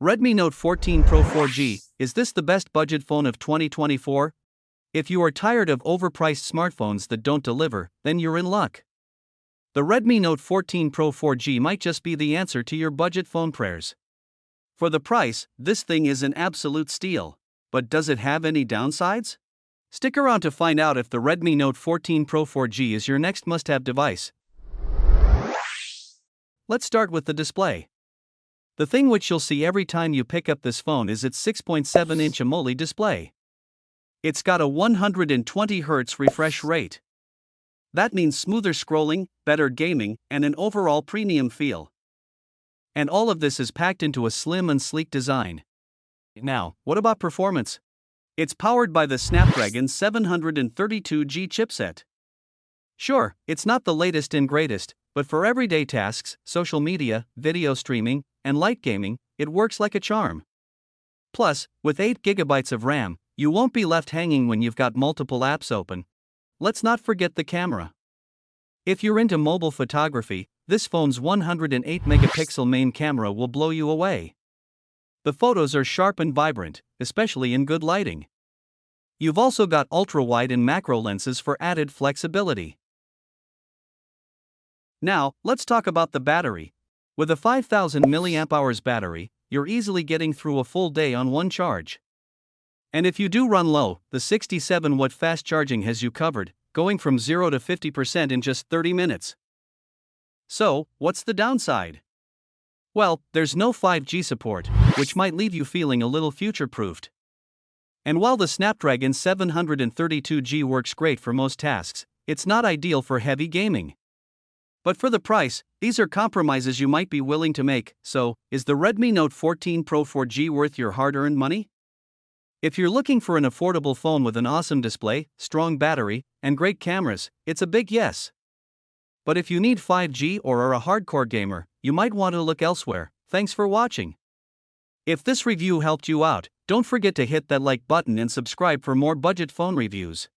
Redmi Note 14 Pro 4G, is this the best budget phone of 2024? If you are tired of overpriced smartphones that don't deliver, then you're in luck. The Redmi Note 14 Pro 4G might just be the answer to your budget phone prayers. For the price, this thing is an absolute steal. But does it have any downsides? Stick around to find out if the Redmi Note 14 Pro 4G is your next must-have device. Let's start with the display. The thing which you'll see every time you pick up this phone is its 6.7-inch AMOLED display. It's got a 120 Hz refresh rate. That means smoother scrolling, better gaming, and an overall premium feel. And all of this is packed into a slim and sleek design. Now, what about performance? It's powered by the Snapdragon 732G chipset. Sure, it's not the latest and greatest, but for everyday tasks, social media, video streaming, and light gaming, it works like a charm. Plus, with 8GB of RAM, you won't be left hanging when you've got multiple apps open. Let's not forget the camera. If you're into mobile photography, this phone's 108-megapixel main camera will blow you away. The photos are sharp and vibrant, especially in good lighting. You've also got ultra-wide and macro lenses for added flexibility. Now, let's talk about the battery. With a 5000 mAh battery, you're easily getting through a full day on one charge. And if you do run low, the 67-watt fast charging has you covered, going from 0 to 50% in just 30 minutes. So, what's the downside? Well, there's no 5G support, which might leave you feeling a little future-proofed. And while the Snapdragon 732G works great for most tasks, it's not ideal for heavy gaming. But for the price, these are compromises you might be willing to make. So, is the Redmi Note 14 Pro 4G worth your hard-earned money? If you're looking for an affordable phone with an awesome display, strong battery, and great cameras, it's a big yes. But if you need 5G or are a hardcore gamer, you might want to look elsewhere. Thanks for watching. If this review helped you out, don't forget to hit that like button and subscribe for more budget phone reviews.